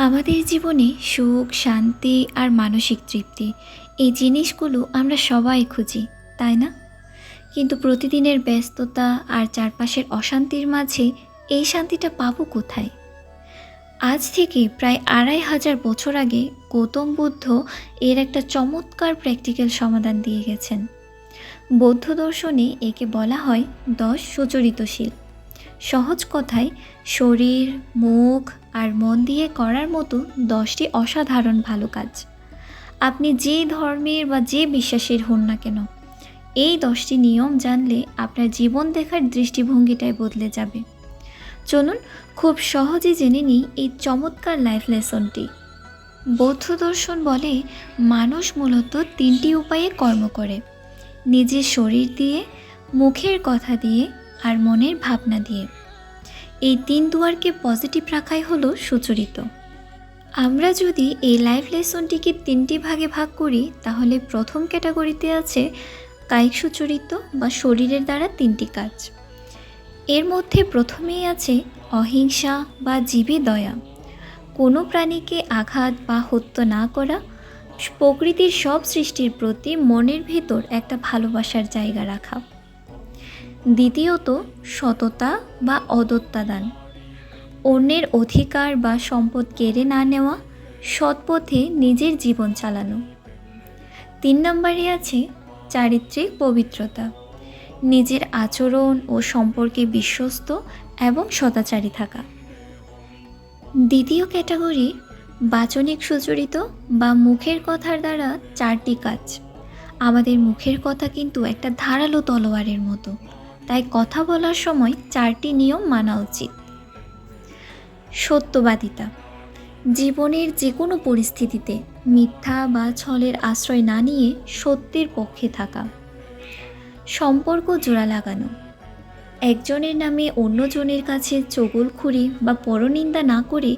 আমাদের জীবনে সুখ, শান্তি আর মানসিক তৃপ্তি এই জিনিসগুলো আমরা সবাই খুঁজি, তাই না? কিন্তু প্রতিদিনের ব্যস্ততা আর চারপাশের অশান্তির মাঝে এই শান্তিটা পাবো কোথায়? আজ থেকে প্রায় ২৫০০ বছর আগে গৌতম বুদ্ধ এর একটা চমৎকার প্র্যাকটিক্যাল সমাধান দিয়ে গেছেন। বৌদ্ধ দর্শনে একে বলা হয় ১০ সুচরিতশীল। সহজ কথায় শরীর, মুখ আর মন দিয়ে করার মতো ১০টি অসাধারণ ভালো কাজ। আপনি যে ধর্মের বা যে বিশ্বাসের হন না কেন, এই ১০টি নিয়ম জানলে আপনার জীবন দেখার দৃষ্টিভঙ্গিটাই বদলে যাবে। চলুন খুব সহজে জেনে নিই এই চমৎকার লাইফ লেসনটি। বৌদ্ধ দর্শন বলে মানুষ মূলত ৩টি উপায়ে কর্ম করে: নিজের শরীর দিয়ে, মুখের কথা দিয়ে আর মনের ভাবনা দিয়ে। এই ৩ দুয়ারকে পজিটিভ রাখাই হলো সুচরিত। আমরা যদি এই লাইফ লেসনটিকে ৩টি ভাগে ভাগ করি, তাহলে প্রথম ক্যাটাগরিতে আছে কায়িক সুচরিত বা শরীরের দ্বারা ৩টি কাজ। এর মধ্যে প্রথমেই আছে অহিংসা বা জীবে দয়া, কোনো প্রাণীকে আঘাত বা হত্যা না করা, প্রকৃতির সব সৃষ্টির প্রতি মনের ভেতর একটা ভালোবাসার জায়গা রাখা। দ্বিতীয়ত সততা বা অদত্তাদান, অন্যের অধিকার বা সম্পদ কেড়ে না নেওয়া, সৎপথে নিজের জীবন চালানো। ৩ নম্বরে আছে চারিত্রিক পবিত্রতা, নিজের আচরণ ও সম্পর্কে বিশ্বস্ত এবং সদাচারী থাকা। দ্বিতীয় ক্যাটাগরি বাচনিক সুচরিত বা মুখের কথার দ্বারা 4টি কাজ। আমাদের মুখের কথা কিন্তু একটা ধারালো তলোয়ারের মতো, তাই কথা বলার সময় 4টি নিয়ম মানা উচিত। সত্যবাদিতা, জীবনের যে কোনো পরিস্থিতিতে মিথ্যা বা ছলের আশ্রয় না নিয়ে সত্যের পক্ষে থাকা। সম্পর্ক জোড়া লাগানো, একজনের নামে অন্যজনের কাছে চগলখুরি বা পরনিন্দা না করে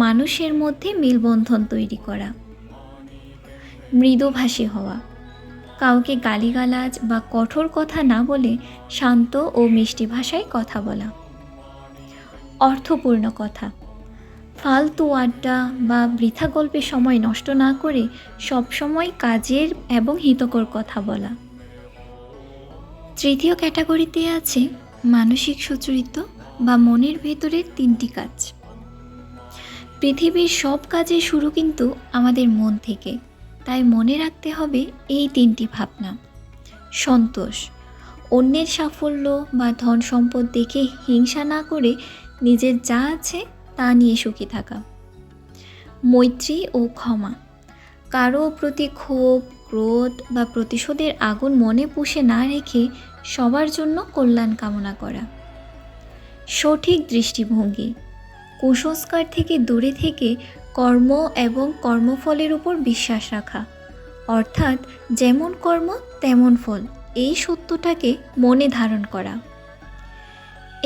মানুষের মধ্যে মেলবন্ধন তৈরি করা। মৃদুভাষী হওয়া, কাউকে গালিগালাজ বা কঠোর কথা না বলে শান্ত ও মিষ্টি ভাষায় কথা বলা। অর্থপূর্ণ কথা, ফালতু আড্ডা বা বৃথা গল্পে সময় নষ্ট না করে সবসময় কাজের এবং হিতকর কথা বলা। তৃতীয় ক্যাটাগরিতে আছে মানসিক সুচরিত বা মনের ভেতরের 3টি কাজ। পৃথিবীর সব কাজের শুরু কিন্তু আমাদের মন থেকে, তাই মনে রাখতে হবে এই 3টি ভাবনা। সন্তোষ, অন্যের সাফল্য বা ধন সম্পদ দেখে হিংসা না করে নিজের যা আছে তা নিয়ে সুখী থাকা। মৈত্রী ও ক্ষমা, কারো প্রতি ক্ষোভ, ক্রোধ বা প্রতিশোধের আগুন মনে পুষে না রেখে সবার জন্য কল্যাণ কামনা করা। সঠিক দৃষ্টিভঙ্গি, কুসংস্কার থেকে দূরে থেকে কর্ম এবং কর্মফলের উপর বিশ্বাস রাখা, অর্থাৎ যেমন কর্ম তেমন ফল, এই সত্যটাকে মনে ধারণ করা।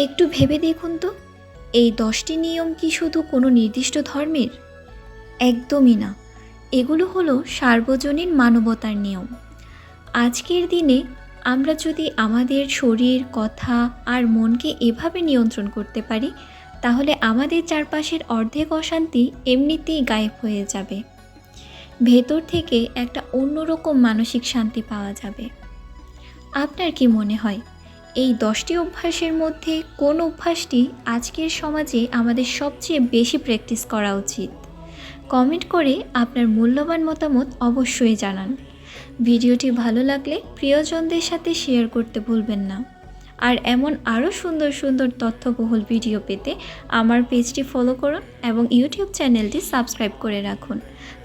একটু ভেবে দেখুন তো, এই 10টি নিয়ম কি শুধু কোনো নির্দিষ্ট ধর্মের? একদমই না, এগুলো হলো সার্বজনীন মানবতার নিয়ম। আজকের দিনে আমরা যদি আমাদের শরীর, কথা আর মনকে এভাবে নিয়ন্ত্রণ করতে পারি, তাহলে আমাদের চারপাশের অর্ধেক অশান্তি এমনিতেই গায়েব হয়ে যাবে। ভেতর থেকে একটা অন্যরকম মানসিক শান্তি পাওয়া যাবে। আপনার কি মনে হয় এই 10টি অভ্যাসের মধ্যে কোন অভ্যাসটি আজকের সমাজে আমাদের সবচেয়ে বেশি প্র্যাকটিস করা উচিত? কমেন্ট করে আপনার মূল্যবান মতামত অবশ্যই জানান। ভিডিওটি ভালো লাগলে প্রিয়জনদের সাথে শেয়ার করতে ভুলবেন না। আর এমন আরও সুন্দর সুন্দর তথ্যবহুল ভিডিও পেতে আমার পেজটি ফলো করুন এবং ইউটিউব চ্যানেলটি সাবস্ক্রাইব করে রাখুন।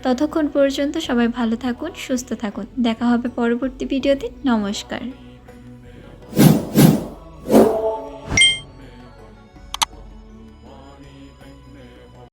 ততক্ষণ পর্যন্ত সবাই ভালো থাকুন, সুস্থ থাকুন। দেখা হবে পরবর্তী ভিডিওতে। নমস্কার।